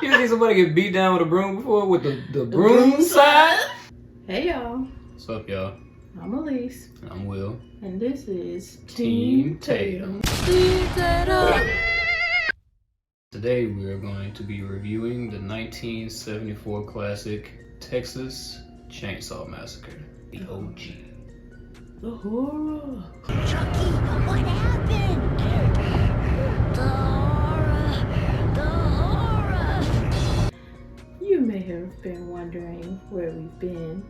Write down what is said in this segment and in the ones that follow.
You ever seen somebody get beat down with a broom before with the broom side? Hey y'all. What's up, y'all? I'm Elise. And I'm Will. And this is Team Tatum. Today we are going to be reviewing the 1974 classic Texas Chainsaw Massacre, the OG. The horror. Chucky, what happened? The horror. You may have been wondering where we've been.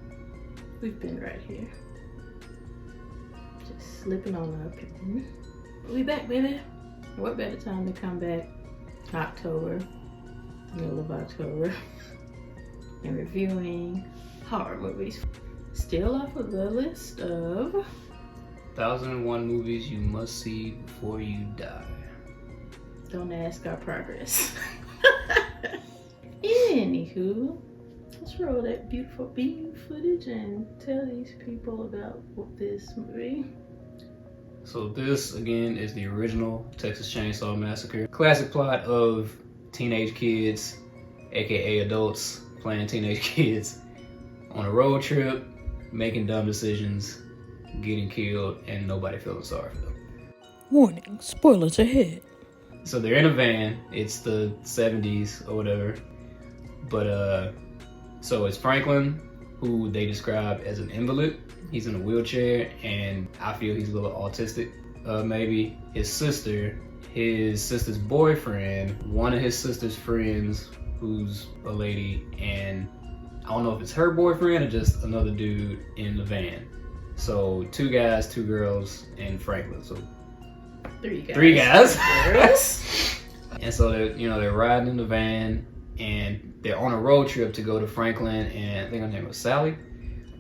We've been right here. Just slipping on up. We back, baby. What better time to come back? October, middle of October, and reviewing horror movies. Still off of the list of 1001 movies you must see before you die. Don't ask our progress. Anywho, let's roll that beautiful beam footage and tell these people about this movie. So this, again, is the original Texas Chainsaw Massacre. Classic plot of teenage kids, aka adults, playing teenage kids on a road trip, making dumb decisions, getting killed, and nobody feeling sorry for them. Warning, spoilers ahead. So they're in a van. It's the 70s or whatever. But so it's Franklin, who they describe as an invalid. He's in a wheelchair, and I feel he's a little autistic, maybe. His sister's boyfriend, one of his sister's friends, who's a lady, and I don't know if it's her boyfriend or just another dude in the van. So 2 guys, 2 girls, and Franklin. So 3 guys. 3 guys. And so they're riding in the van, and they're on a road trip to go to Franklin and I think her name was Sally.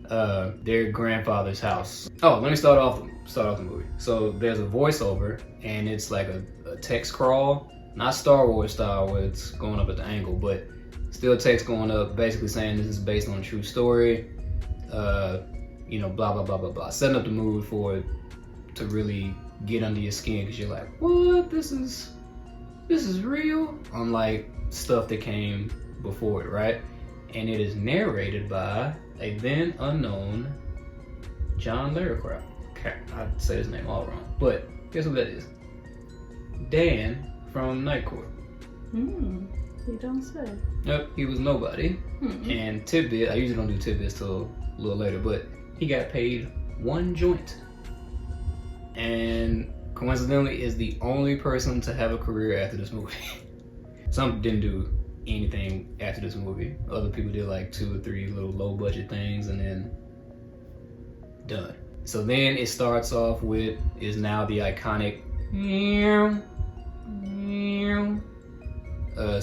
Their grandfather's house. Oh, let me start off the movie. So there's a voiceover, and it's like a text crawl, not Star Wars style where it's going up at the angle, but still text going up, basically saying this is based on a true story. Blah blah blah blah blah, setting up the mood for it to really get under your skin, because you're like, what? This is real. Unlike stuff that came before it, right? And it is narrated by a then unknown John Larroquette. I'd say his name all wrong, but guess who that is? Dan from Night Court. You don't say. Yep, he was nobody. And tidbit, I usually don't do tidbits till a little later, but he got paid 1 joint. And coincidentally is the only person to have a career after this movie. Some didn't do anything after this movie. Other people did like 2 or 3 little low budget things and then done. So then it starts off with is now the iconic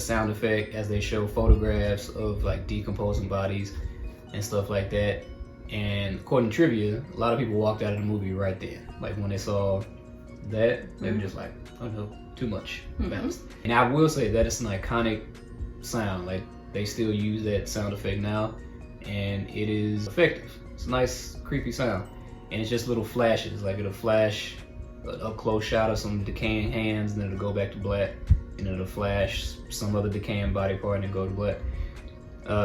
sound effect as they show photographs of like decomposing bodies and stuff like that. And according to trivia, a lot of people walked out of the movie right then. Like when they saw that, they were just like, oh no, too much. And I will say that it's an iconic sound. Like they still use that sound effect now, and it is effective. It's a nice creepy sound, and it's just little flashes. Like it'll flash an up close shot of some decaying hands, and then it'll go back to black, and it'll flash some other decaying body part and then go to black.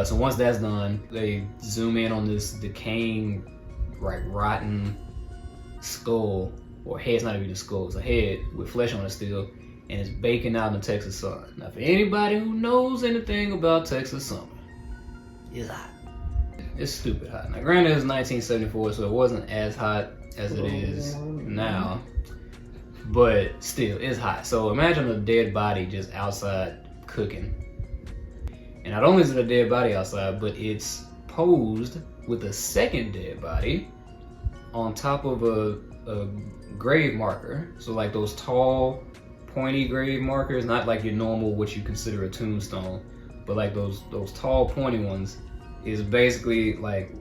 So once that's done, they zoom in on this decaying, like rotten skull, or head. It's not even a skull, it's a head with flesh on it still, and it's baking out in the Texas sun. Now for anybody who knows anything about Texas summer, it's hot. It's stupid hot. Now granted, it was 1974, so it wasn't as hot as it is now, but still, it's hot. So imagine a dead body just outside cooking. And not only is it a dead body outside, but it's posed with a second dead body on top of a grave marker. So like those tall, pointy grave markers, not like your normal what you consider a tombstone, but like those tall pointy ones, is basically like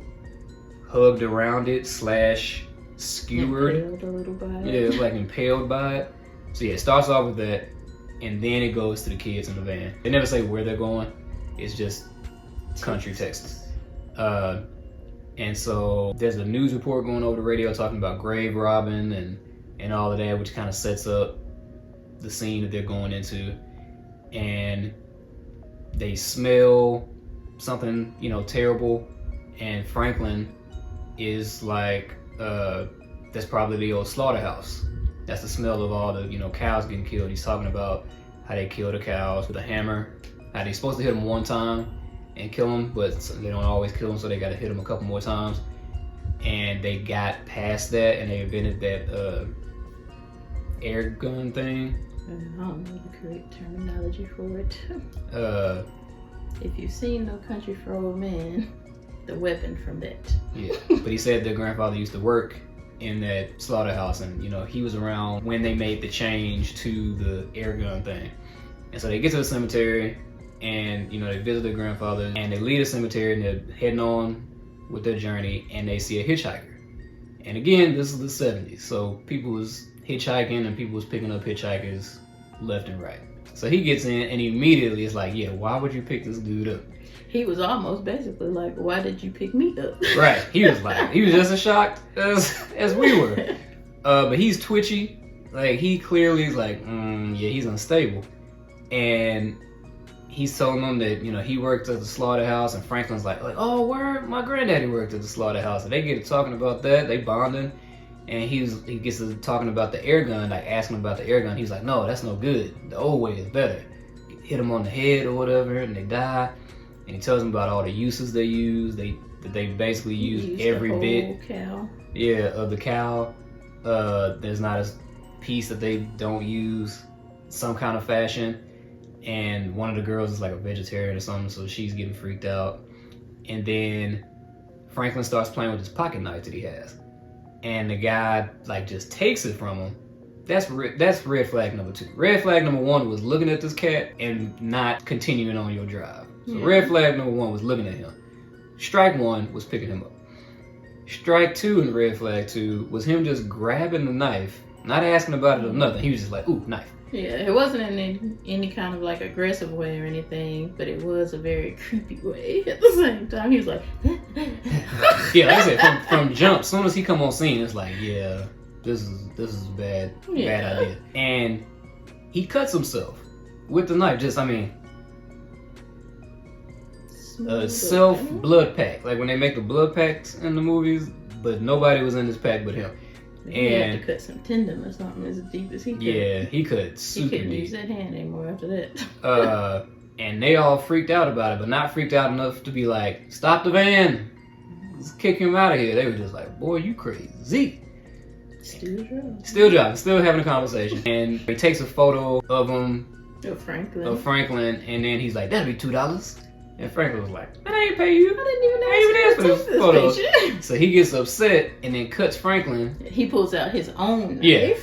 hugged around it / skewered. Impaled a little by it. Yeah, it's like impaled by it. So yeah, it starts off with that, and then it goes to the kids in the van. They never say where they're going. It's just country Texas. And so there's a news report going over the radio talking about grave robbing and all of that, which kind of sets up the scene that they're going into. And they smell something, terrible, and Franklin is like, that's probably the old slaughterhouse. That's the smell of all the, cows getting killed. He's talking about how they kill the cows with a hammer, how they're supposed to hit them one time and kill them, but they don't always kill them, so they got to hit them a couple more times. And they got past that, and they invented that air gun thing. I don't know the correct terminology for it. Uh, If you've seen No Country for Old Men, the weapon from that. yeah, but he said their grandfather used to work in that slaughterhouse, and he was around when they made the change to the air gun thing. And so they get to the cemetery, and they visit their grandfather, and they leave the cemetery, and they're heading on with their journey, and they see a hitchhiker. And again, this is the 70s, so people was hitchhiking, and people was picking up hitchhikers left and right. So he gets in, and immediately it's like, yeah, why would you pick this dude up? He was almost basically like, why did you pick me up? Right. He was just as shocked as we were. But he's twitchy. Like, he clearly is like, yeah, he's unstable. And he's telling them that, he worked at the slaughterhouse, and Franklin's like, oh, word, my granddaddy worked at the slaughterhouse. And they get to talking about that, they bonding, and he gets to talking about the air gun, like asking about the air gun. He's like, no, that's no good. The old way is better. Hit them on the head or whatever, and they die. And he tells them about all the uses they use. They basically use every bit cow. Yeah, of the cow. There's not a piece that they don't use some kind of fashion. And one of the girls is like a vegetarian or something, so she's getting freaked out. And then Franklin starts playing with this pocket knife that he has, and the guy just takes it from him. That's red flag number 2. Red flag number 1 was looking at this cat and not continuing on your drive. So red flag number 1 was looking at him. Strike 1 was picking him up. Strike 2 and red flag 2 was him just grabbing the knife, not asking about it or nothing. He was just like, ooh, knife. Yeah, it wasn't in any kind of aggressive way or anything, but it was a very creepy way at the same time. He was like, yeah, like I said, from jump, as soon as he come on scene, it's like, yeah, this is a bad idea. And he cuts himself with the knife. Self blood pack, like when they make the blood packs in the movies, but nobody was in this pack but him. He had to cut some tendon or something as deep as he could. Yeah, he cut super deep. He couldn't use that hand anymore after that. And they all freaked out about it, but not freaked out enough to be like, stop the van, let's kick him out of here. They were just like, boy, you crazy. Still driving. Still having a conversation. And he takes a photo of him, of Franklin, and then he's like, that'll be $2. And Franklin was like, I ain't pay you. I didn't even ask for this photo. So he gets upset and then cuts Franklin. He pulls out his own knife. Yeah.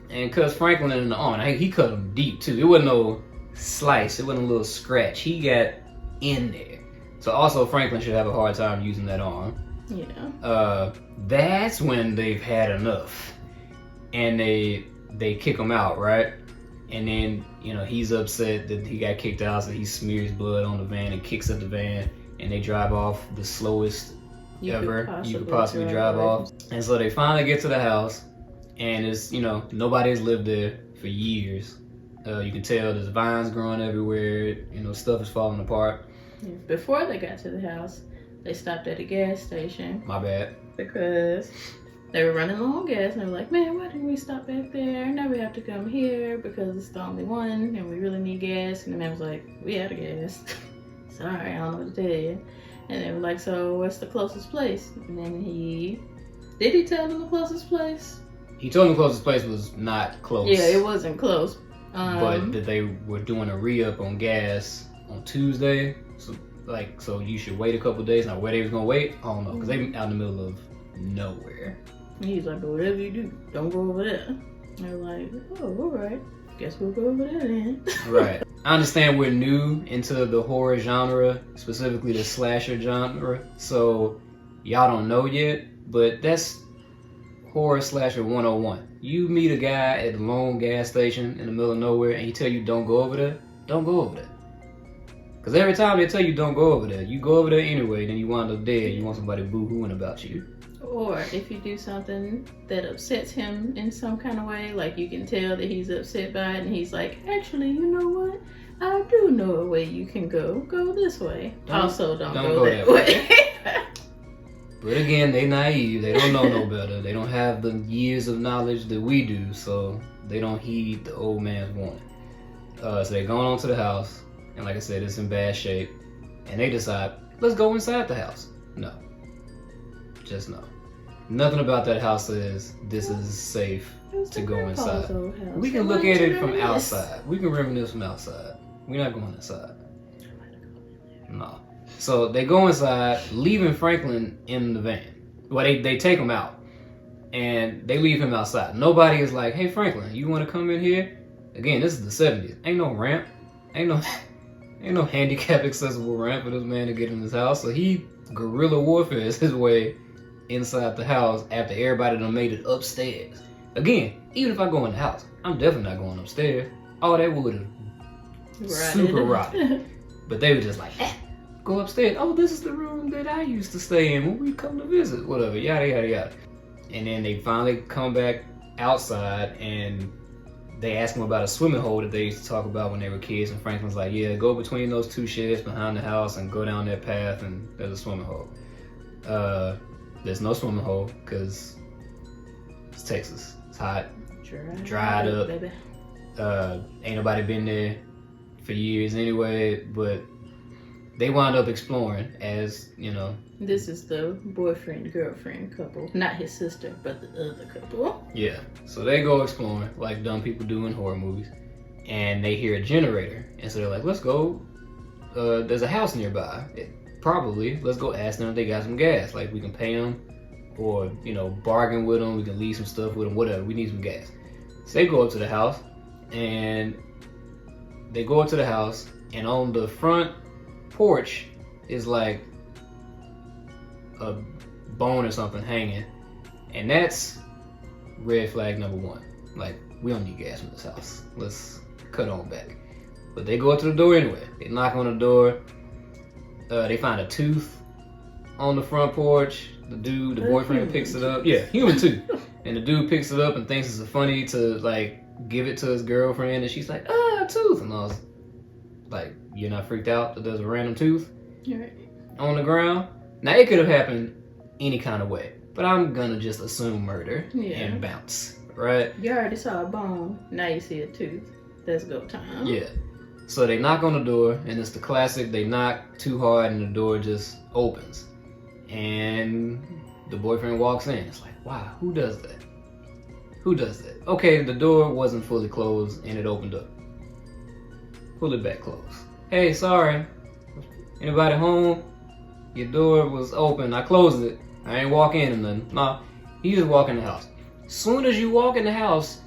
And cuts Franklin in the arm. He cut him deep too. It wasn't no slice. It wasn't a little scratch. He got in there. So also Franklin should have a hard time using that arm. Yeah. That's when they've had enough. And they kick him out, right? And then, he's upset that he got kicked out, so he smears blood on the van and kicks at the van, and they drive off the slowest you could possibly drive off. And so they finally get to the house, and it's, nobody's lived there for years. You can tell there's vines growing everywhere, stuff is falling apart. Before they got to the house, they stopped at a gas station. My bad. Because they were running low on gas, and they were like, man, why didn't we stop back there? Now we have to come here because it's the only one, and we really need gas. And the man was like, we out of gas. Sorry, I don't know what to tell you. And they were like, so what's the closest place? And then did he tell them the closest place? He told them the closest place was not close. Yeah, it wasn't close. But that they were doing a re-up on gas on Tuesday. So you should wait a couple of days. Now, where they was going to wait, I don't know, because they out in the middle of nowhere. He's like, but whatever you do, don't go over there. They're like, oh, all right. Guess we'll go over there then. Right. I understand we're new into the horror genre, specifically the slasher genre, so y'all don't know yet, but that's horror slasher 101. You meet a guy at a lone gas station in the middle of nowhere and he tell you don't go over there, don't go over there. Because every time they tell you don't go over there, you go over there anyway, then you wind up dead, you want somebody boo-hooing about you. Or if you do something that upsets him in some kind of way, like you can tell that he's upset by it, and he's like, actually, you know what? I do know a way you can go. Go this way. Don't go that way. way. But again, they naive. They don't know no better. They don't have the years of knowledge that we do, so they don't heed the old man's warning. So they're going on to the house, and like I said, it's in bad shape. And they decide, let's go inside the house. No. Just no. Nothing about that house says this is safe to go inside. We can look at it from outside. We can reminisce from outside. We're not going inside. No. So they go inside, leaving Franklin in the van. Well, they take him out, and they leave him outside. Nobody is like, hey, Franklin, you want to come in here? Again, this is the 70s. Ain't no ramp. Ain't no handicap accessible ramp for this man to get in his house. So he guerrilla warfare is his way inside the house after everybody done made it upstairs. Again, even if I go in the house, I'm definitely not going upstairs. All that wood is super rotted. But they were just like, go upstairs. Oh, this is the room that I used to stay in when we come to visit. Whatever, yada, yada, yada. And then they finally come back outside and they ask him about a swimming hole that they used to talk about when they were kids. And Franklin's like, yeah, go between those two sheds behind the house and go down that path and there's a swimming hole. There's no swimming hole because it's Texas. It's hot, dried up. Baby. Ain't nobody been there for years anyway, but they wound up exploring as, you know. This is the boyfriend-girlfriend couple. Not his sister, but the other couple. Yeah. So they go exploring like dumb people do in horror movies. And they hear a generator. And so they're like, let's go. There's a house nearby. Probably. Let's go ask them if they got some gas. Like, we can pay them or, you know, bargain with them. We can leave some stuff with them. Whatever. We need some gas. So they go up to the house. And they go up to the house. And on the front porch is like a bone or something hanging, and that's red flag number one. Like, we don't need gas in this house. Let's cut on back. But they go up to the door anyway. They knock on the door. They find a tooth on the front porch. The boyfriend picks it up. Yeah, human tooth. And the dude picks it up and thinks it's funny to like give it to his girlfriend, and she's like, a tooth. And I was like, you're not freaked out that there's a random tooth on the ground? Now, it could have happened any kind of way, but I'm gonna just assume murder and bounce, right? You already saw a bone, now you see a tooth. That's go time. Yeah. So they knock on the door, and it's the classic, they knock too hard and the door just opens. And the boyfriend walks in. It's like, wow, who does that? Who does that? Okay, the door wasn't fully closed and it opened up. Pull it back closed. Hey, sorry. Anybody home? Your door was open. I closed it. I ain't walk in or nothing. Nah, you just walk in the house. Soon as you walk in the house,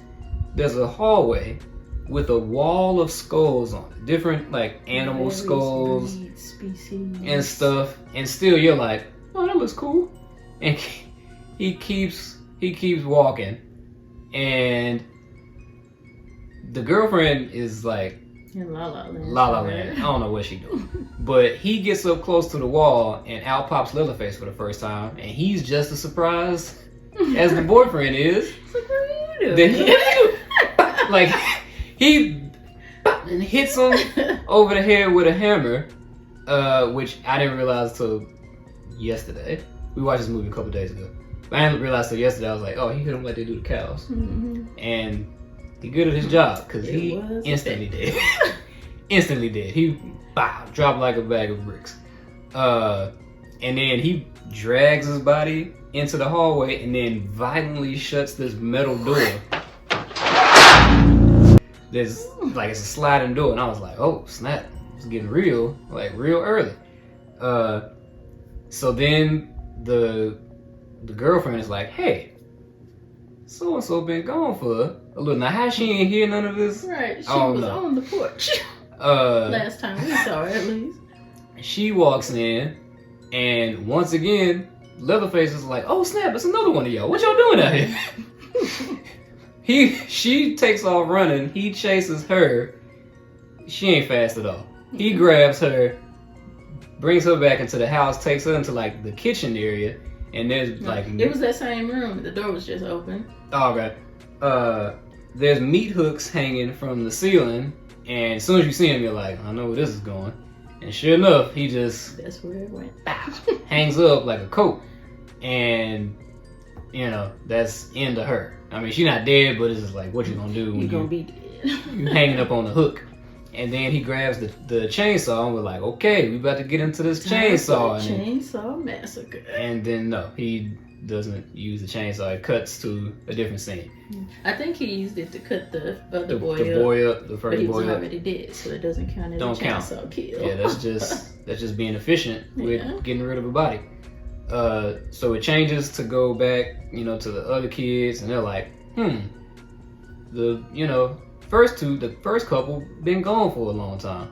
there's a hallway with a wall of skulls on it. Different, like, animal skulls species and stuff. And still you're like, oh, that looks cool. And he keeps walking. And the girlfriend is like, in La La Land. La La Land. I don't know what she doing. But he gets up close to the wall and out pops Leatherface for the first time. And he's just as surprised as the boyfriend is. Like, what are you doing? Like, he hits him over the head with a hammer, which I didn't realize till yesterday. We watched this movie a couple days ago. But I didn't realize till yesterday. I was like, oh, he hit him like they do the cows. Mm-hmm. And he good at his job because he instantly did. Instantly did. He dropped like a bag of bricks. And then he drags his body into the hallway and then violently shuts this metal door. There's like, it's a sliding door, and I was like, oh snap, it's getting real, like real early. So then the girlfriend is like, hey, so and so been gone for a little. Now, how she ain't hear none of this? Right, she was on the porch. Last time we saw her, at least. She walks in, and once again, Leatherface is like, oh snap, it's another one of y'all. What y'all doing out here? She takes off running. He chases her. She ain't fast at all. He grabs her, brings her back into the house, takes her into like the kitchen area, and there's like it was that same room. The door was just open. Oh, okay. There's meat hooks hanging from the ceiling, And as soon as you see him, you're like, I know where this is going. And sure enough, he just That's where it went. hangs up like a coat. And, you know, that's into her. I mean, she's not dead, but it's just like, what you gonna do when You're gonna be dead. you hanging up on the hook? And then he grabs the chainsaw, and we're like, okay, we about to get into this chainsaw. Chainsaw Massacre. And then, no, he doesn't use the chainsaw. It cuts to a different scene. I think he used it to cut the other The boy boy up, the but first he was boy up. already dead, so it doesn't count as Don't a count. chainsaw kill. Yeah, that's just being efficient with Yeah. getting rid of a body. So it changes to go back, you know, to the other kids, and they're like, the first couple been gone for a long time.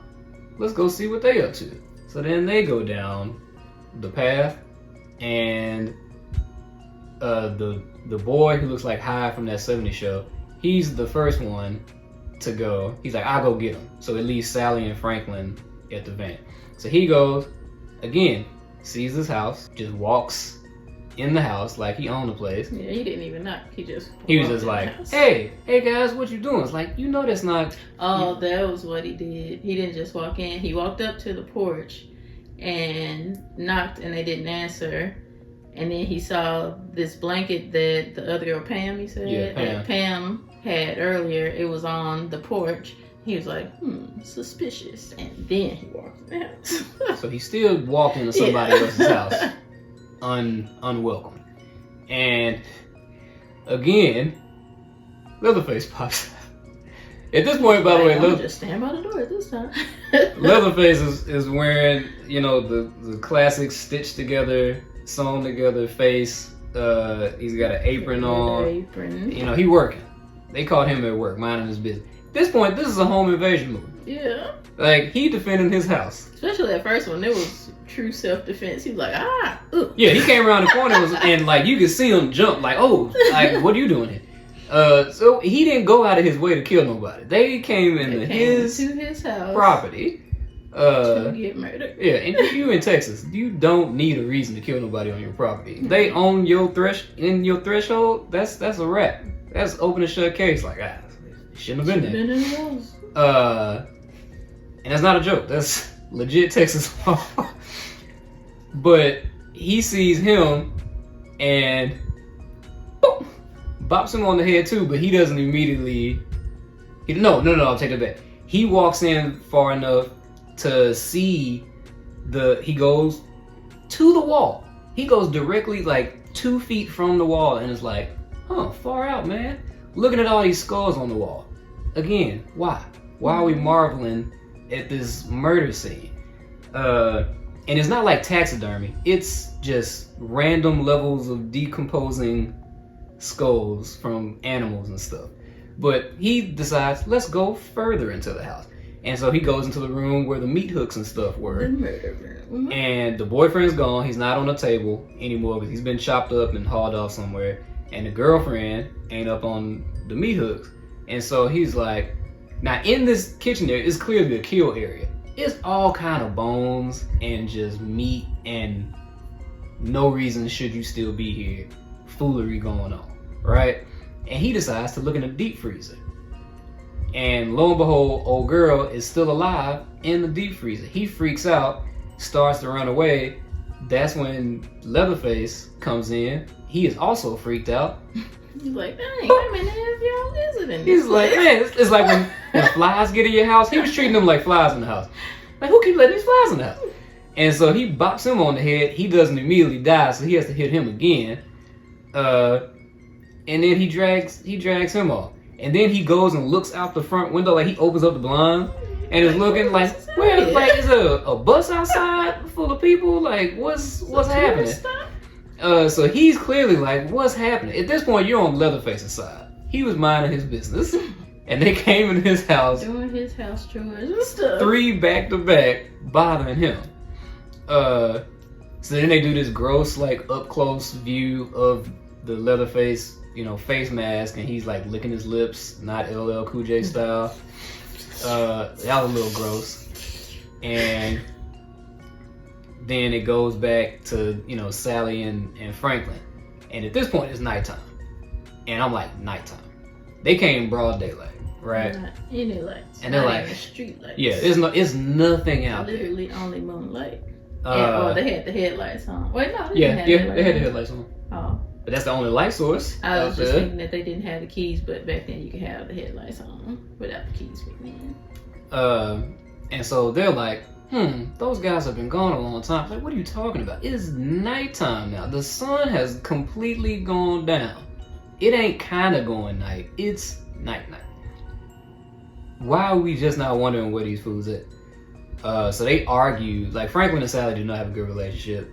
Let's go see what they up to. So then they go down the path, and the boy who looks like Hyde from that '70s show, he's the first one to go. He's like, I'll go get him. So it leaves Sally and Franklin at the van. So he goes, again, sees his house, just walks in the house like he owned the place. Yeah, he didn't even knock. He was just walked in the like, house. hey guys, what you doing? It's like, you know that's not... Oh, that was what he did. He didn't just walk in. He walked up to the porch and knocked, and they didn't answer. And then he saw this blanket that the other girl, Pam, he said, Yeah, Pam. that Pam had earlier. It was on the porch. He was like, suspicious. And then he walked in the house. So he still walked into somebody else's house unwelcome. And again, Leatherface pops out. At this point, by the way, I'm just stand by the door this time. Leatherface is wearing, you know, the classic stitched together, sewn together face. He's got an apron on. Apron. You know, he working. They caught him at work, minding his business. At this point, this is a home invasion movie. Yeah. Like, he defending his house. Especially that first one, it was true self-defense. He was like, ooh. Yeah, he came around the corner and like, you could see him jump, like, oh, like, what are you doing here? So he didn't go out of his way to kill nobody. They came into his house property to get murdered. Yeah, and you in Texas, you don't need a reason to kill nobody on your property. They own your threshold. That's a wrap. That's open and shut case. Like, shouldn't have been there. Been in the house. And that's not a joke. That's legit Texas law. But he sees him and boop, bops him on the head too, but he doesn't immediately... No, I'll take it back. He walks in far enough to see he goes to the wall. He goes directly like 2 feet from the wall and is like, far out, man. Looking at all these skulls on the wall. Again, why? Why are we marveling at this murder scene? And it's not like taxidermy. It's just random levels of decomposing skulls from animals and stuff. But he decides, let's go further into the house. And so he goes into the room where the meat hooks and stuff were. The murder room. And the boyfriend's gone. He's not on the table anymore because he's been chopped up and hauled off somewhere. And the girlfriend ain't up on the meat hooks. And so he's like, now in this kitchen area, it's clearly a kill area. It's all kind of bones and just meat and no reason should you still be here. Foolery going on, right? And he decides to look in the deep freezer. And lo and behold, old girl is still alive in the deep freezer. He freaks out, starts to run away. That's when Leatherface comes in. He is also freaked out. He's like, dang, how many of y'all is it in this He's like, place? man, it's like when flies get in your house. He was treating them like flies in the house. Like, who keep letting these flies in the house? And so he bops him on the head. He doesn't immediately die, so he has to hit him again. And then he drags him off. And then he goes and looks out the front window, like he opens up the blind and is looking like, where, like, is a bus outside full of people? Like, what's happening? So he's clearly like, what's happening? At this point, you're on Leatherface's side. He was minding his business, and they came in his house, doing his house chores and stuff. 3 back to back, bothering him. So then they do this gross, like, up close view of the Leatherface, you know, face mask, and he's like licking his lips, not LL Cool J style. That was a little gross. And then it goes back to, you know, Sally and Franklin. And at this point, it's nighttime. And I'm like, nighttime. They came broad daylight. right? Not any lights. And they're not like, even street lights. yeah, it's nothing out there. Literally only moonlight. They had the headlights on. Wait, no, they Yeah, didn't have they had the headlights on. Oh, But that's the only light source. I was out just there. thinking that they didn't have the keys, but back then you could have the headlights on without the keys being And so they're like, those guys have been gone a long time. Like, what are you talking about? It is nighttime now. The sun has completely gone down. It ain't kind of going night. It's night. Why are we just not wondering where these fools at? So they argue, like Franklin and Sally do not have a good relationship.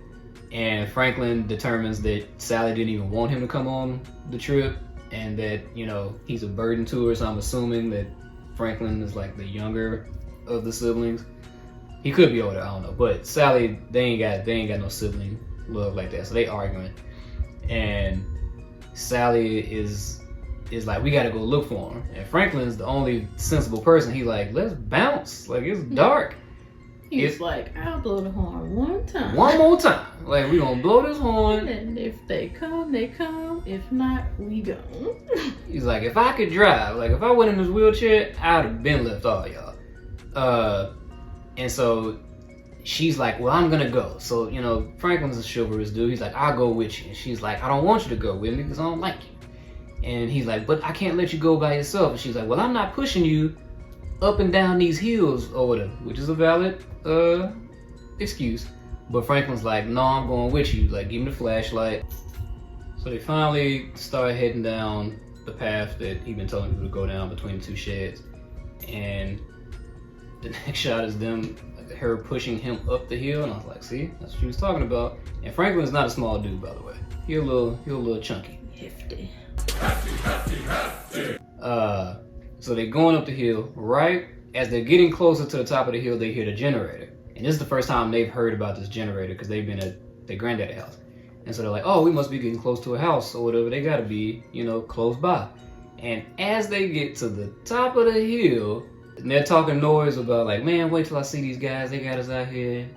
And Franklin determines that Sally didn't even want him to come on the trip. And that, he's a burden to her. So I'm assuming that Franklin is like the younger of the siblings. He could be older, I don't know. But Sally, they ain't got no sibling love like that. So they arguing. And Sally is like, we gotta go look for him. And Franklin's the only sensible person. He like, let's bounce. Like, it's dark. He's like, I'll blow the horn one time. One more time. Like, we gonna blow this horn. And if they come, they come. If not, we go. He's like, if I could drive, like if I went in this wheelchair, I'd have been left all y'all. And so she's like, well, I'm gonna go. So, Franklin's a chivalrous dude. He's like, I'll go with you. And she's like, I don't want you to go with me because I don't like you. And he's like, but I can't let you go by yourself. And she's like, well, I'm not pushing you up and down these hills or whatever, which is a valid excuse. But Franklin's like, no, I'm going with you. Like, give me the flashlight. So they finally start heading down the path that he'd been telling people to go down between the two sheds. And the next shot is her pushing him up the hill. And I was like, see, that's what she was talking about. And Franklin's not a small dude, by the way. He a little chunky. Hefty. So they're going up the hill. Right as they're getting closer to the top of the hill, they hear the generator. And this is the first time they've heard about this generator because they've been at their granddaddy's house. And so they're like, oh, we must be getting close to a house or whatever. They gotta be, close by. And as they get to the top of the hill, and they're talking noise about like, man, wait till I see these guys. They got us out here,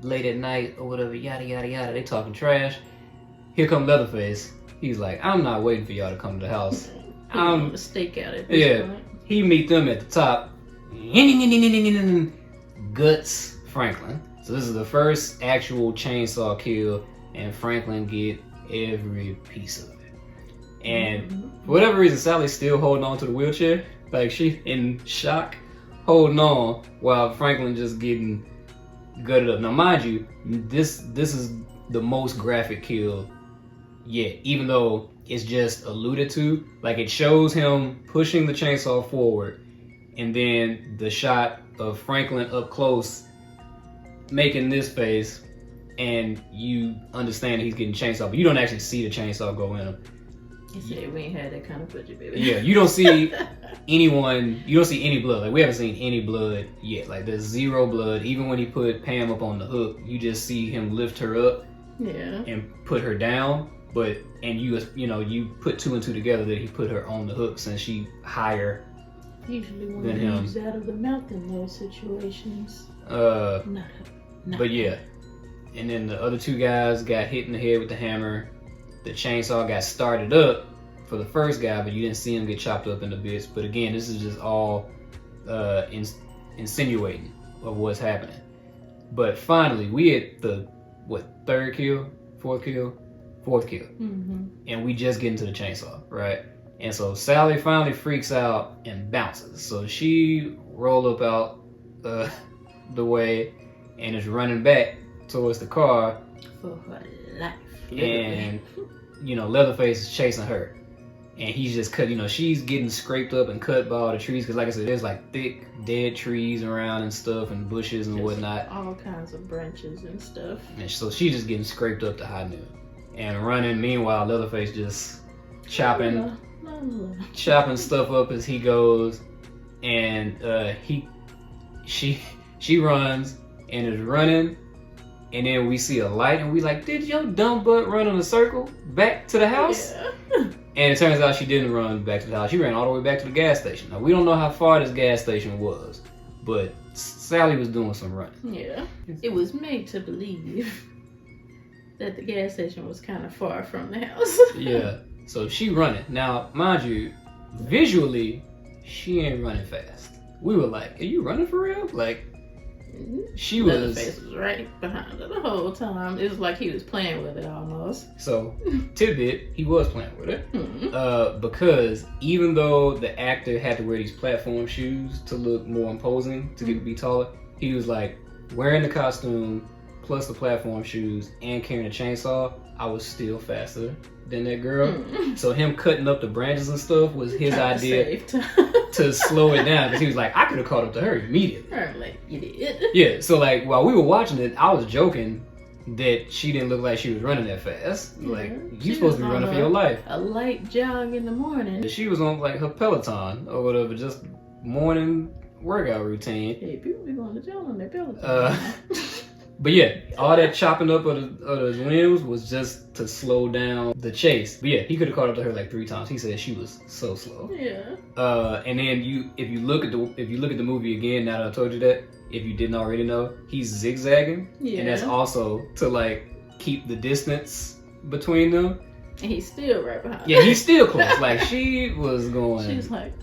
late at night or whatever, yada, yada, yada. They talking trash. Here come Leatherface. He's like, I'm not waiting for y'all to come to the house. I'm a stake out at this point. He meet them at the top. Guts Franklin. So this is the first actual chainsaw kill, and Franklin get every piece of it. And for whatever reason, Sally's still holding on to the wheelchair. Like, she in shock, holding on, while Franklin just getting gutted up. Now, mind you, this is the most graphic kill yet, even though it's just alluded to. Like, it shows him pushing the chainsaw forward, and then the shot of Franklin up close making this face, and you understand he's getting chainsaw, but you don't actually see the chainsaw go in him. You said we ain't had that kind of budget, baby. Yeah, you don't see anyone, you don't see any blood. Like, we haven't seen any blood yet. Like, there's zero blood. Even when he put Pam up on the hook, you just see him lift her up and put her down. And you put two and two together that he put her on the hook since she higher usually when than you him. use out of the mouth in those situations. But yeah. And then the other two guys got hit in the head with the hammer. The chainsaw got started up for the first guy, but you didn't see him get chopped up into bits. But again, this is just all insinuating of what's happening. But finally, we at the fourth kill, and we just get into the chainsaw, right? And so Sally finally freaks out and bounces. So she roll up out the way and is running back towards the car For her life. and Leatherface is chasing her, and he's just cut. She's getting scraped up and cut by all the trees because, like I said, there's like thick dead trees around and stuff and bushes and whatnot, all kinds of branches and stuff. and so she's just getting scraped up to high noon and running. Meanwhile, Leatherface just chopping stuff up as he goes, and she runs and is running. And then we see a light, and we like, did your dumb butt run in a circle back to the house? Yeah. And it turns out she didn't run back to the house. She ran all the way back to the gas station. Now, we don't know how far this gas station was, but Sally was doing some running. Yeah. It was made to believe that the gas station was kind of far from the house. Yeah. So she running. Now, mind you, visually, she ain't running fast. We were like, are you running for real? Like, she Leatherface was right behind her the whole time. It was like he was playing with it almost. So, tidbit, he was playing with it. Mm-hmm. Because even though the actor had to wear these platform shoes to look more imposing, to get to be taller, he was like, wearing the costume, plus the platform shoes, and carrying a chainsaw, I was still faster than that girl. Mm-hmm. So him cutting up the branches and stuff was his idea To save to slow it down. Because he was like, I could have caught up to her immediately. I'm like, you did. Yeah, so like while we were watching it, I was joking that she didn't look like she was running that fast. Like, She you supposed to was be running on for your life. A light jog in the morning. She was on like her Peloton or whatever, just morning workout routine. Hey, people be going to jail on their Peloton. But yeah, all that chopping up of the limbs was just to slow down the chase. But yeah, he could have caught up to her like 3 times. He said she was so slow. Yeah. And then if you look at the movie again, now that I told you that, if you didn't already know, he's zigzagging, Yeah. and that's also to like keep the distance between them. And he's still right behind. Yeah, he's still close. Like she was going. She was like,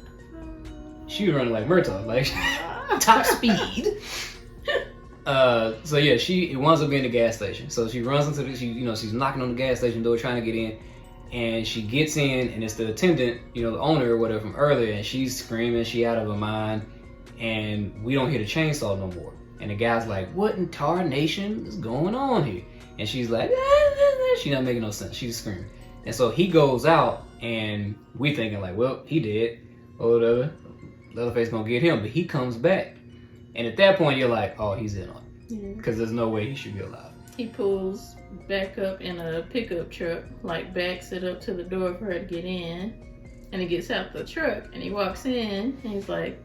She was running like Murtaugh, like top speed. So yeah, it winds up being the gas station. So she runs into she's knocking on the gas station door trying to get in, and she gets in, and it's the attendant, the owner or whatever from earlier, and she's screaming, she out of her mind, and we don't hear the chainsaw no more. And the guy's like, what in tarnation is going on here? And she's like, she's not making no sense. She's screaming. And so he goes out, and we thinking like, well, he dead or whatever. Leatherface gonna get him, but he comes back. And at that point, you're like, oh, he's in on it. Because there's no way he should be alive. He pulls back up in a pickup truck, like backs it up to the door for her to get in. And he gets out the truck and he walks in and he's like,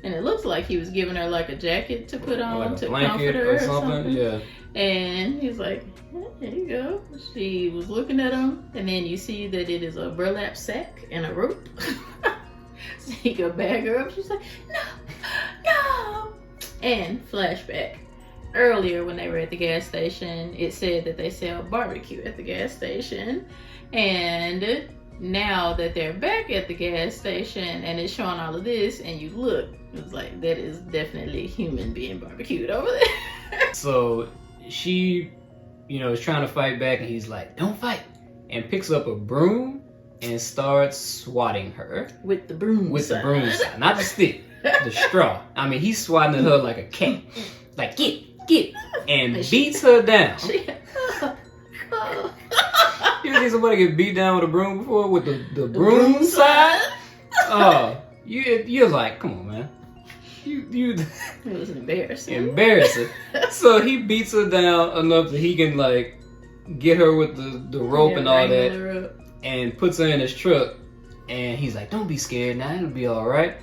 And it looks like he was giving her like a jacket to put on like to a blanket comfort her or something. Yeah. And he's like, here you go. She was looking at him, and then you see that it is a burlap sack and a rope. So he could bag her up. She's like, no. And flashback. Earlier when they were at the gas station, it said that they sell barbecue at the gas station. And now that they're back at the gas station and it's showing all of this, and you look, it's like, that is definitely human being barbecued over there. So she, is trying to fight back, and he's like, don't fight. And picks up a broom and starts swatting her. With the broom side. Not the stick, the straw. I mean, he's swatting at her like a cat. Like, get. And beats her down. You ever seen somebody get beat down with a broom before? With the broom side? Oh, you're like, come on, man. It was embarrassing. Embarrassing. So he beats her down enough that he can like get her with the rope and all that, and puts her in his truck. And he's like, don't be scared now, it'll be all right.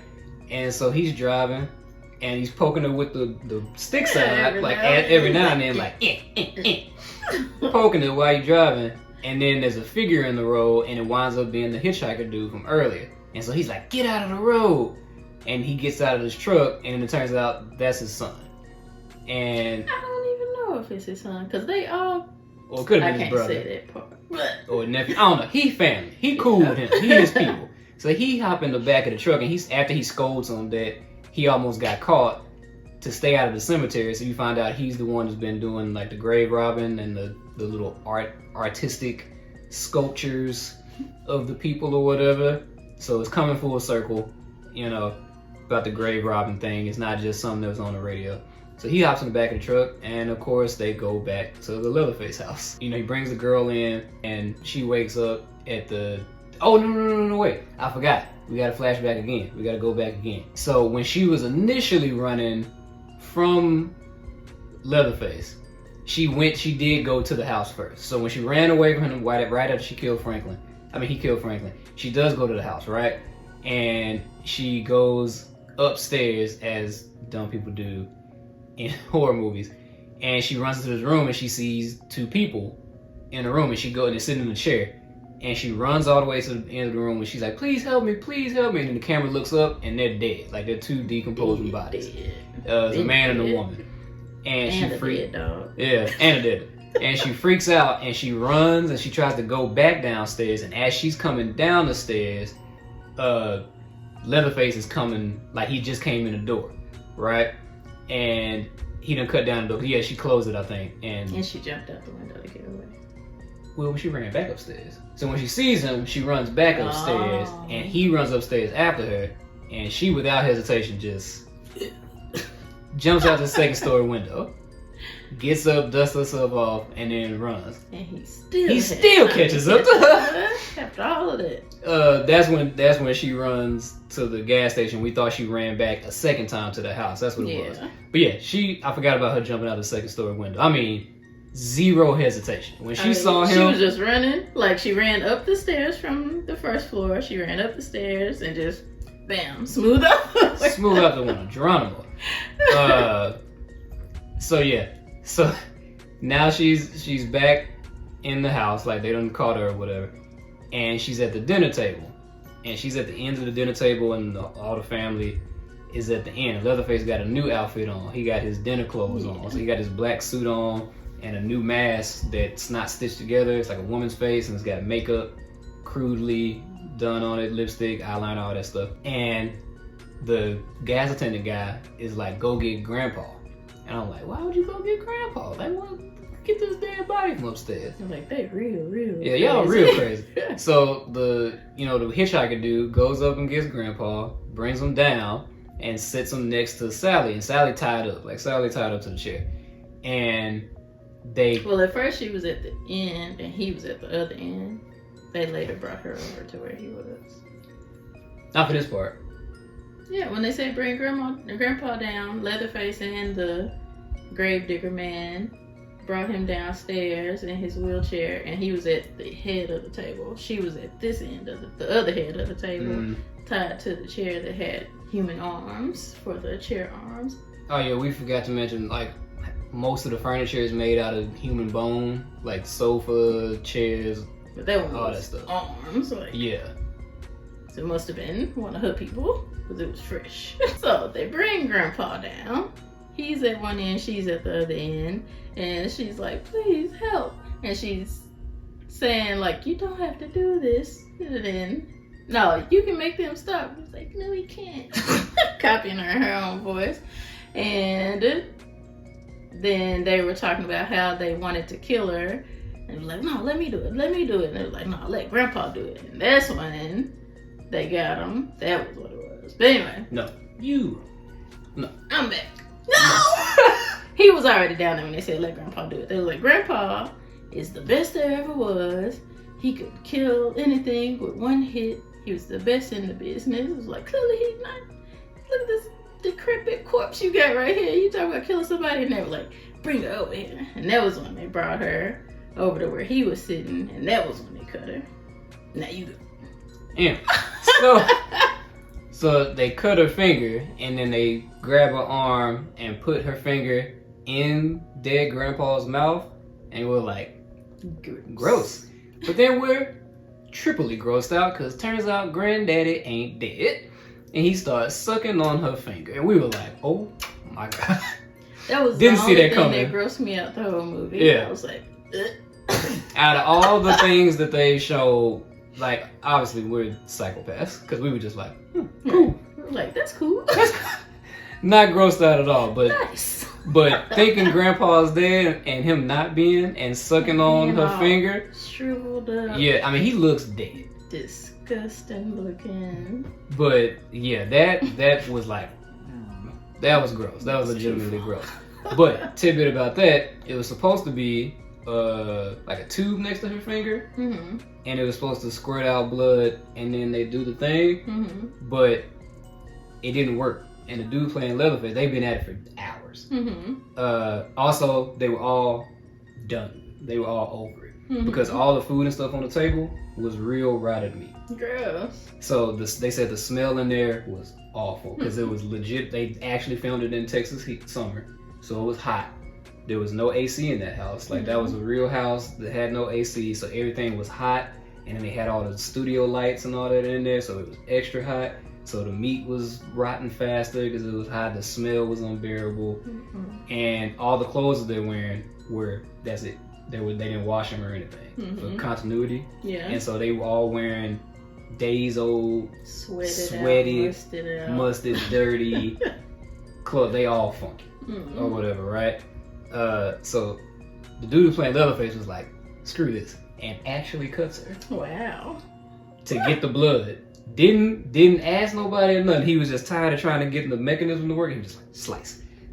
And so he's driving, and he's poking her with the stick side, every now and then, like poking her while you're driving. And then there's a figure in the road, and it winds up being the hitchhiker dude from earlier. And so he's like, get out of the road. And he gets out of his truck, and it turns out that's his son. And I don't even know if it's his son, because they all... Or it could have been his brother. I can't say that part. Or nephew. I don't know. He family. He cool with him. He his people. So he hop in the back of the truck, and after he scolds him that he almost got caught to stay out of the cemetery. So you find out he's the one who's been doing like the grave robbing and the little artistic sculptures of the people or whatever. So it's coming full circle, about the grave robbing thing. It's not just something that was on the radio. So he hops in the back of the truck, and of course they go back to the Leatherface house. He brings the girl in, and she wakes up at the... Oh, no, wait. I forgot. We got to flashback again. We got to go back again. So when she was initially running from Leatherface, she did go to the house first. So when she ran away from him right after he killed Franklin, she does go to the house, right? And she goes upstairs, as dumb people do in horror movies, and she runs into this room, and she sees 2 people in the room, and they're sitting in a chair, and she runs all the way to the end of the room, and she's like, please help me, and then the camera looks up, and they're dead. Like, they're 2 decomposing bodies. It's a man and a woman. And she freaks. Yeah, and a dead. And she freaks out, and she runs, and she tries to go back downstairs, and as she's coming down the stairs, Leatherface is coming, like he just came in the door, right? And he done cut down the door. Yeah, she closed it, I think. And she jumped out the window to get away. Well, she ran back upstairs. So when she sees him, she runs back upstairs, and he runs upstairs after her, and she, without hesitation, just jumps out the second story window, gets up, dusts herself off, and then runs. And he still catches up to her. After all of that. That's when she runs to the gas station. We thought she ran back a second time to the house. That's what it was. But yeah, I forgot about her jumping out the second story window. I mean, zero hesitation. When she saw him, she was just running. Like, she ran up the stairs from the first floor. She ran up the stairs and just, bam, smooth out. Smooth out the window. Geronimo. So now she's back in the house, like they done caught her or whatever, and she's at the dinner table, and she's at the end of the dinner table, and all the family is at the end. Leatherface got a new outfit on. He got his dinner clothes on, so he got his black suit on and a new mask that's not stitched together. It's like a woman's face, and it's got makeup crudely done on it, lipstick, eyeliner, all that stuff. And the gas attendant guy is like, "Go get Grandpa." And I'm like, "Why would you go get Grandpa? Like, what? Get this dead body from upstairs." I'm like, they real. Yeah, y'all real crazy. So the hitchhiker dude goes up and gets Grandpa, brings him down, and sits him next to Sally. And Sally tied up to the chair. And well, at first she was at the end and he was at the other end. They later brought her over to where he was. Not for this part. Yeah, when they say bring Grandpa down, Leatherface and the gravedigger man brought him downstairs in his wheelchair, and he was at the head of the table. She was at this end of the other head of the table, tied to the chair that had human arms for the chair arms. Oh yeah, we forgot to mention, like, most of the furniture is made out of human bone, like sofa, chairs, but that one all was that stuff. Arms, like, yeah. So it must have been one of her people, because it was fresh. So they bring Grandpa down. He's at one end, she's at the other end, and she's like, "Please help." And she's saying, like, "You don't have to do this." And then, "No, you can make them stop." He's like, "No, he can't." Copying her own voice. And then they were talking about how they wanted to kill her. And like, "No, let me do it. And they were like, "No, let Grandpa do it." And that's when they got him. That was what it was. But anyway. No. I'm back. No! He was already down there when they said let Grandpa do it. They were like, "Grandpa is the best there ever was. He could kill anything with one hit. He was the best in the business." It was like, clearly he's not. Look at this decrepit corpse you got right here. You talking about killing somebody? And they were like, "Bring her over here." And that was when they brought her over to where he was sitting, and that was when they cut her. Now you go. Yeah. So they cut her finger, and then they grab her arm and put her finger in dead Grandpa's mouth, and we're like, gross. But then we're triply grossed out, because turns out Granddaddy ain't dead, and he starts sucking on her finger, and we were like, oh my god. That was Didn't the see only that thing coming. that grossed me out the whole movie. Yeah. I was like, out of all the things that they showed, like, obviously we're psychopaths, because we were just like, cool. Like, that's cool. Not grossed out at all, but nice. But thinking Grandpa's dead and him not being, and sucking on her finger, shriveled up. Yeah, I mean, he looks dead. Disgusting looking. But yeah, that was like, that was gross. That was legitimately gross. But tidbit about that, it was supposed to be like a tube next to her finger, and it was supposed to squirt out blood, and then they do the thing, but it didn't work. And the dude playing Leatherface, they've been at it for hours. Also, they were all done. They were all over it, because all the food and stuff on the table was real rotted meat. Gross. So they said the smell in there was awful, because it was legit. They actually filmed it in Texas summer, so it was hot. There was no AC in that house. Like, that was a real house that had no AC, so everything was hot. And then they had all the studio lights and all that in there, so it was extra hot. So the meat was rotting faster because it was hot. The smell was unbearable. And all the clothes that they're wearing that's it. They didn't wash them or anything for continuity. Yeah. And so they were all wearing days old, sweaty, musted, dirty clothes. They all funky Mm-hmm. or whatever, right? So the dude who playing Leatherface was like, screw this, and actually cuts her Wow. to get the blood. Didn't ask nobody or nothing. He was just tired of trying to get the mechanism to work. He was just like,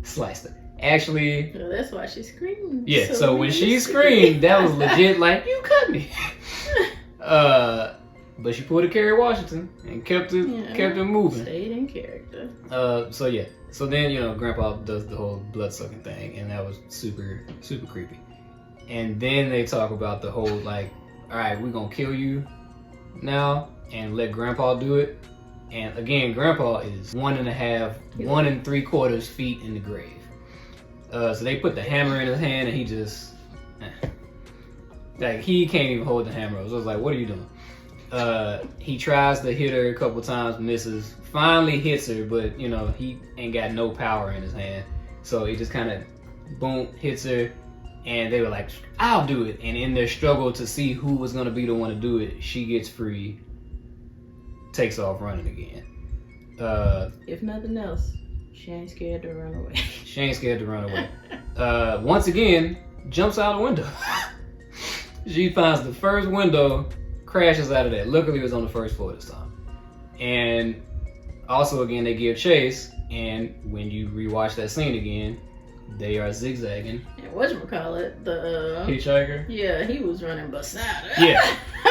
sliced it. Actually, Well, that's why she screamed. yeah. So when she screamed, that was legit. Like, you cut me. But she pulled a Kerry Washington and kept it moving. Stayed in character. So yeah. So then, you know, Grandpa does the whole blood sucking thing, and that was super, super creepy. And then they talk about the whole like, all right, we're gonna kill you now and let Grandpa do it. And again, Grandpa is 1.5, 1 3/4 feet in the grave. So they put the hammer in his hand, and he just like he can't even hold the hammer. So I was like, what are you doing? He tries to hit her a couple times, misses. Finally hits her, but you know he ain't got no power in his hand, so he just kind of boom hits her. And they were like, I'll do it. And in their struggle to see who was gonna be the one to do it, she gets free, takes off running again. If nothing else, she ain't scared to run away. She ain't scared to run away. Once again, jumps out the window. She finds the first window, crashes out of that. Luckily, it was on the first floor this time. And also, again, they give chase. And when you rewatch that scene again, they are zigzagging. And whatchamacallit, the Hitchhiker? yeah, he was running beside her. Yeah.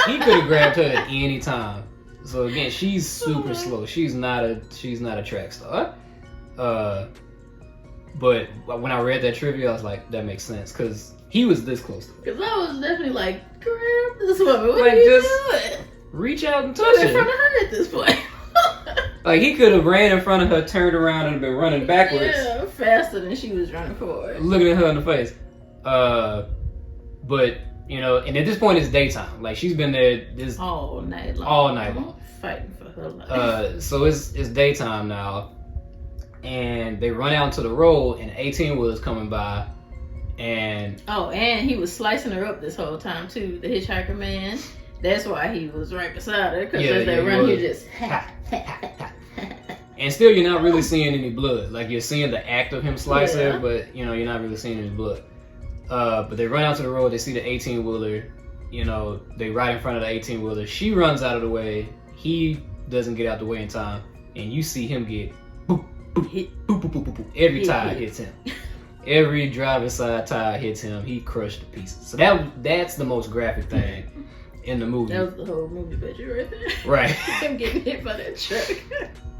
He could have grabbed her at any time. So again, she's super slow. She's not a track star. But when I read that trivia, I was like, that makes sense, because he was this close to her. Because I was definitely like, grab this woman. What Like, are you just doing? reach out and touch You're in front her. of her at this point. Like, he could have ran in front of her, turned around, and been running backwards, Yeah, faster than she was running forward. looking at her in the face. But, you know, and at this point it's daytime. Like, she's been there All night long. all night long. Fighting for her life. So it's daytime now, and they run out into the road, and 18-wheeler's coming by, and And he was slicing her up this whole time too, the hitchhiker man. That's why he was right beside her, because as they run, he just and still you're not really seeing any blood. Like, you're seeing the act of him slice her, Yeah. but you know you're not really seeing any blood. But they run out to the road, they see the 18-wheeler, you know, they ride in front of the 18-wheeler. She runs out of the way, he doesn't get out the way in time, and you see him get boop, boop, Hit. boop, boop, boop, boop, boop. Every Hit, tire hit. hits him. Every driver's side tire hits him. He crushed to pieces. So that's the most graphic thing in the movie. That was the whole movie budget right there. Right. Him getting hit by that truck.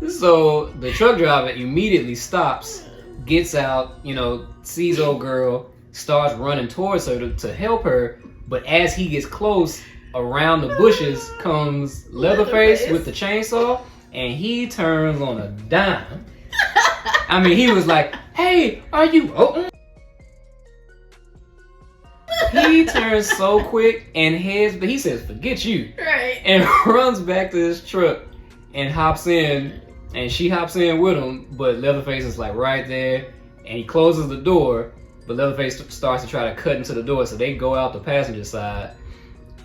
So the truck driver immediately stops, gets out, you know, sees old girl, starts running towards her to help her. But as he gets close, around the bushes comes Leatherface with the chainsaw, and he turns on a dime. I mean, he was like, hey, are you... Oh. He turns so quick and heads, but he says, forget you. Right. And runs back to his truck and hops in, and she hops in with him, but Leatherface is like right there, and he closes the door, but Leatherface starts to try to cut into the door, so they go out the passenger side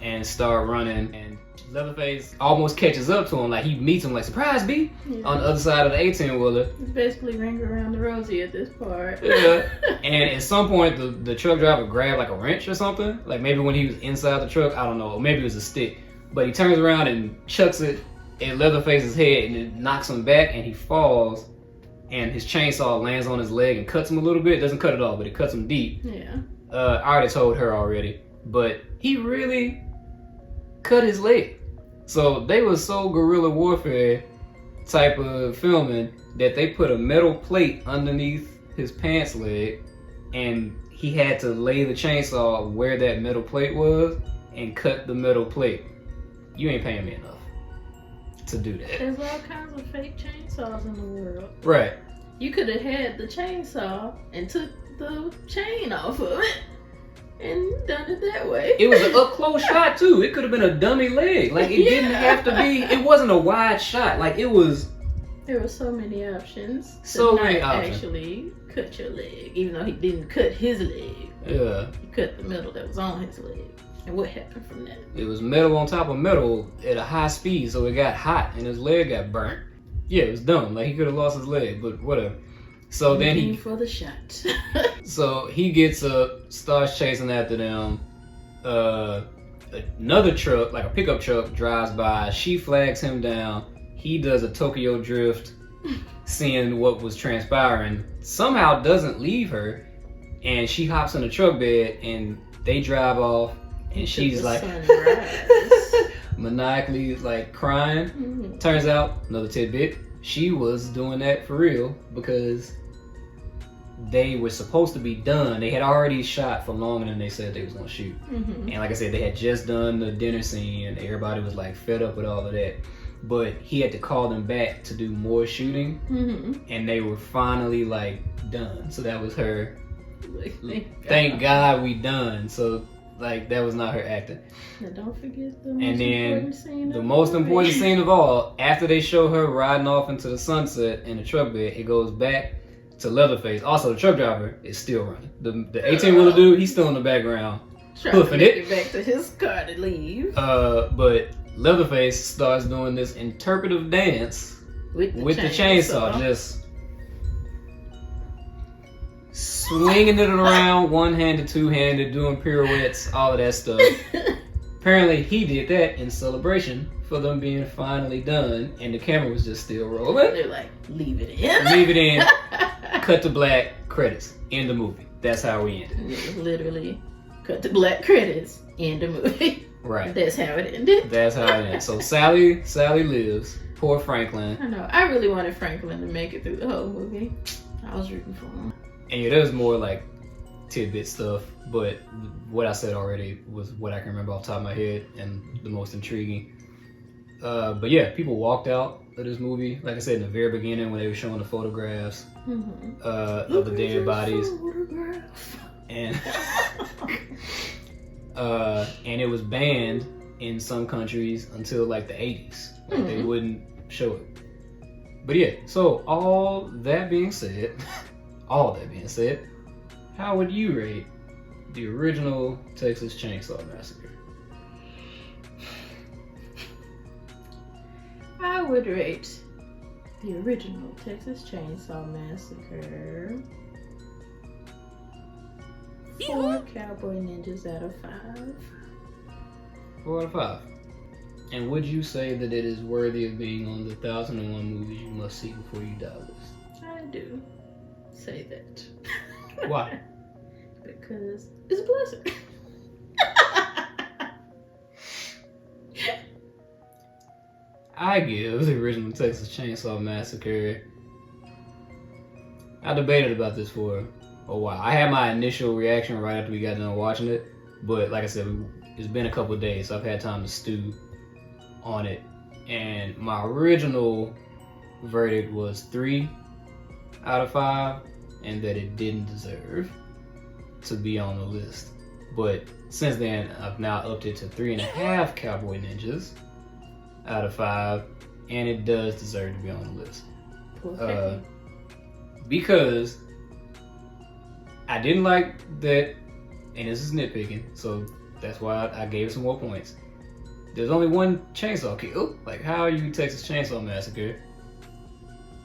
and start running, and Leatherface almost catches up to him, like he meets him like, surprise, B, on the other side of the 18-wheeler. It's basically Ring Around the Rosie at this part. Yeah. And at some point, the truck driver grabbed like a wrench or something, like maybe when he was inside the truck, I don't know, or maybe it was a stick, but he turns around and chucks it at Leatherface's head, and it knocks him back, and he falls, and his chainsaw lands on his leg and cuts him a little bit. It doesn't cut it off, but it cuts him deep. Yeah. I already told her already, but he really cut his leg. So they was so guerrilla warfare type of filming that they put a metal plate underneath his pants leg, and he had to lay the chainsaw where that metal plate was and cut the metal plate. You ain't paying me enough to do that. There's all kinds of fake chainsaws in the world. Right. You could have had the chainsaw and took the chain off of it and done it that way. It was an up close shot too. It could have been a dummy leg. Like, it didn't have to be. It wasn't a wide shot. Like, it was. There were so many options. So to many not options. actually cut your leg, even though he didn't cut his leg. Yeah. He cut the middle that was on his leg. And what happened from that? It was metal on top of metal at a high speed, so it got hot and his leg got burnt. Yeah, it was dumb. Like, he could have lost his leg, but whatever. So then he for the shot. So he gets up, starts chasing after them. Another truck, like a pickup truck, drives by. She flags him down. He does a Tokyo drift, seeing what was transpiring. Somehow doesn't leave her, and she hops in the truck bed, and they drive off. And she's like maniacally like crying. Mm-hmm. Turns out, another tidbit, she was doing that for real because they were supposed to be done. They had already shot for longer than they said they was gonna shoot. Mm-hmm. And like I said, they had just done the dinner scene and everybody was like fed up with all of that. But he had to call them back to do more shooting. Mm-hmm. And they were finally like done. So that was her. Thank God we done. So like that was not her acting. Now don't forget the And then the most important scene of all, after they show her riding off into the sunset in the truck bed, it goes back to Leatherface. Also, the truck driver is still running. The 18-wheeler dude, he's still in the background, hoofing it back to his car to leave. But Leatherface starts doing this interpretive dance with the chainsaw, just swinging it around, one-handed, two-handed, doing pirouettes, all of that stuff. Apparently, he did that in celebration for them being finally done, and the camera was just still rolling. They're like, leave it in. Leave it in. Cut to black, credits. End the movie. That's how we ended. Literally, cut to black credits. End the movie. Right. That's how it ended. That's how it ended. So Sally lives. Poor Franklin. I know. I really wanted Franklin to make it through the whole movie. I was rooting for him. And yeah, there's more like tidbit stuff, but what I said already was what I can remember off the top of my head and the most intriguing. But yeah, people walked out of this movie, like I said in the very beginning when they were showing the photographs of the dead bodies, and and it was banned in some countries until like the 80s. Like they wouldn't show it. But yeah, so all that being said, how would you rate the original Texas Chainsaw Massacre? I would rate the original Texas Chainsaw Massacre 4 cowboy ninjas out of 5. 4 out of 5. And would you say that it is worthy of being on the 1001 movies you must see before you die list? I do say that. Why? Because it's a blessing. I give the original Texas Chainsaw Massacre. I debated about this for a while. I had my initial reaction right after we got done watching it, but like I said, it's been a couple of days, so I've had time to stew on it. And my original verdict was 3 out of 5, and that it didn't deserve to be on the list. But since then, I've now upped it to 3.5 cowboy ninjas out of 5, and it does deserve to be on the list. Because I didn't like that, and this is nitpicking, so that's why I gave it some more points. There's only one chainsaw kill. Like, how are you Texas Chainsaw Massacre?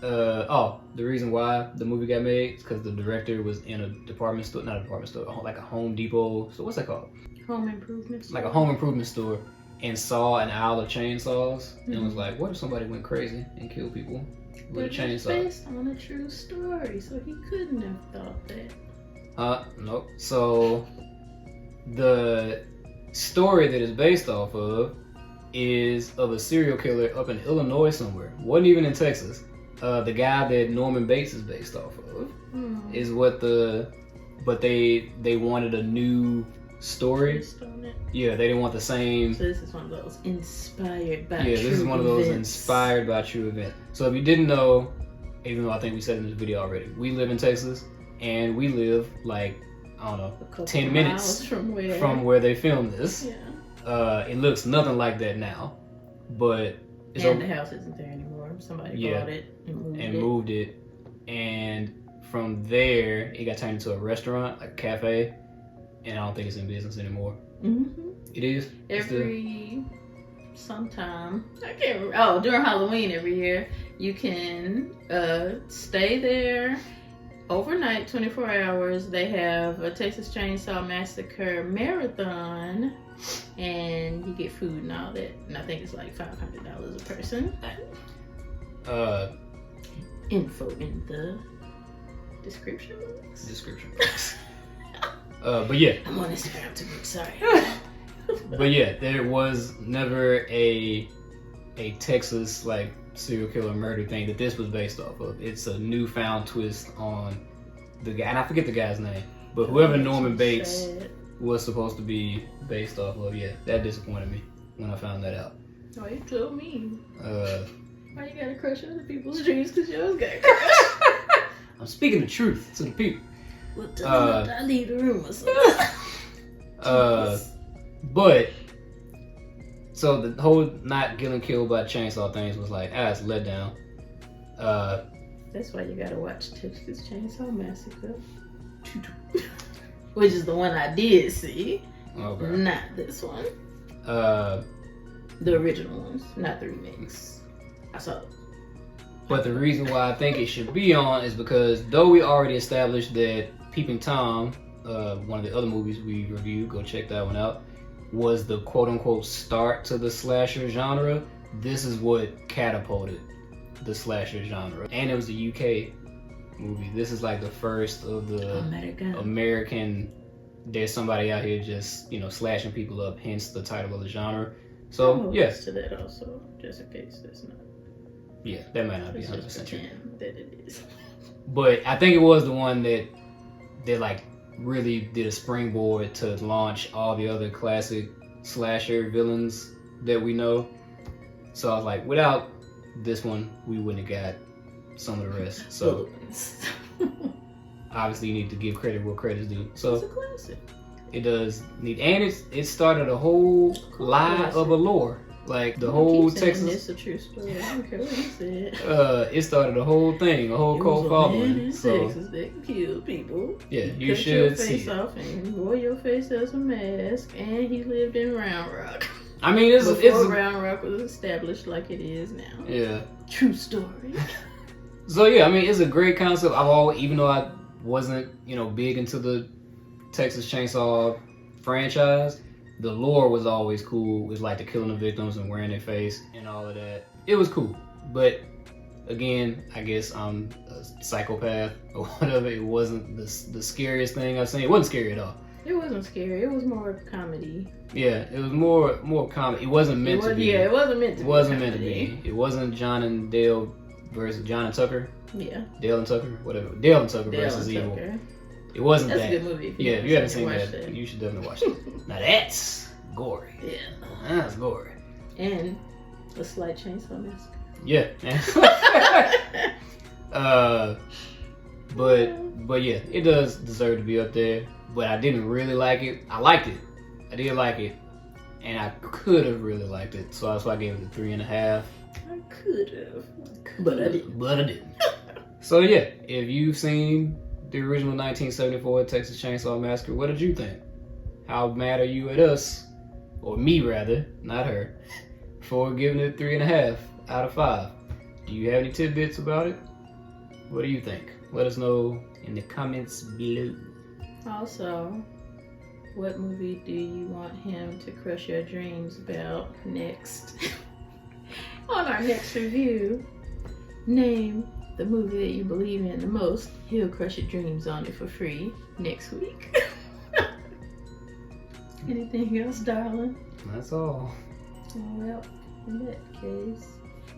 The reason why the movie got made is because the director was in a department store, not a department store, like a Home Depot. So what's that called? Home improvement store. Like a home improvement store, and saw an aisle of chainsaws and was like, what if somebody went crazy and killed people with a chainsaw? It's based on a true story, so he couldn't have thought that. Nope. So the story that it's based off of is of a serial killer up in Illinois somewhere. Wasn't even in Texas. The guy that Norman Bates is based off of is what but they wanted a new story. Yeah, they didn't want the same. So this is one of those inspired by this is one of those events. inspired by true events. So if you didn't know, even though I think we said in this video already, we live in Texas, and we live like, I don't know, 10 minutes from where they filmed this. Yeah. It looks nothing like that now, but the house isn't there anymore. Somebody bought it and moved it. And from there, it got turned into a restaurant, like a cafe. and I don't think it's in business anymore. Mm-hmm. It is? Sometime, I can't remember. Oh, during Halloween every year, you can stay there overnight, 24 hours. They have a Texas Chainsaw Massacre marathon, and you get food and all that. And I think it's like $500 a person. Info in the description box. But yeah. I'm on Instagram too much, sorry. But yeah, there was never a Texas like serial killer murder thing that this was based off of. It's a newfound twist on the guy, and I forget the guy's name, but whoever Norman Bates was supposed to be based off of. Yeah, that disappointed me when I found that out. Oh, you told me. Why you gotta crush other people's dreams? Cause yours got crushed. I'm speaking the truth to the people. Well, tell them I leave the room or something. But so the whole not getting killed by chainsaw things was like, it's a letdown. That's why you gotta watch Texas Chainsaw Massacre, which is the one I did see. Okay. Not this one. The original ones, not the remakes. I saw it. But the reason why I think it should be on is because though we already established that Peeping Tom, one of the other movies we reviewed, go check that one out, was the quote-unquote start to the slasher genre, this is what catapulted the slasher genre. And it was a UK movie. This is like the first of the American, there's somebody out here just, slashing people up, hence the title of the genre. So, yes. To that also, just in case that's not. Yeah, that might not be 100% true. That it is. But I think it was the one that like really did a springboard to launch all the other classic slasher villains that we know. So I was like, without this one, we wouldn't have got some of the rest. So obviously you need to give credit where credit's due. So it's a classic. It does need, and it started a whole lie of a lore. Like the whole Texas. It's a true story. I don't care what he said. It started a whole thing, a whole cult following. In Texas that killed people. Yeah, you should see. Cut your face off and wore your face as a mask, and he lived in Round Rock. I mean, it's Round Rock was established like it is now. Yeah, true story. So yeah, I mean, it's a great concept. I've always, even though I wasn't, big into the Texas Chainsaw franchise, the lore was always cool. It was like the killing the victims and wearing their face and all of that. It was cool. But again, I guess I'm a psychopath or whatever. It wasn't the scariest thing I've seen. It wasn't scary at all. It wasn't scary. It was more comedy. Yeah, it was more comedy. It wasn't meant to be. Yeah, it wasn't meant to be. It wasn't meant to be. It wasn't John and Dale versus John and Tucker. Yeah. Dale and Tucker, whatever. Dale and Tucker versus Evil. It wasn't that. That's a good movie. Yeah, if you haven't seen that, you should definitely watch it. Now that's gory. Yeah. That's gory. And a slight Chainsaw Massacre. Yeah. But yeah, it does deserve to be up there. But I didn't really like it. I liked it. I did like it. And I could have really liked it. So that's why I gave it a 3.5. I could have. But I didn't. So yeah, if you've seen the original 1974 Texas Chainsaw Massacre, what did you think? How mad are you at us, or me rather, not her, for giving it 3.5 out of 5? Do you have any tidbits about it? What do you think? Let us know in the comments below. Also, what movie do you want him to crush your dreams about next? On our next review, name the movie that you believe in the most. He'll crush your dreams on it for free next week. Anything else, darling? That's all. Well, in that case,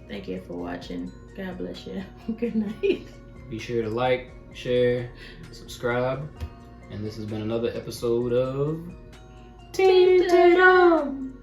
thank you for watching. God bless you. Good night. Be sure to like, share, subscribe. And this has been another episode of Tatum.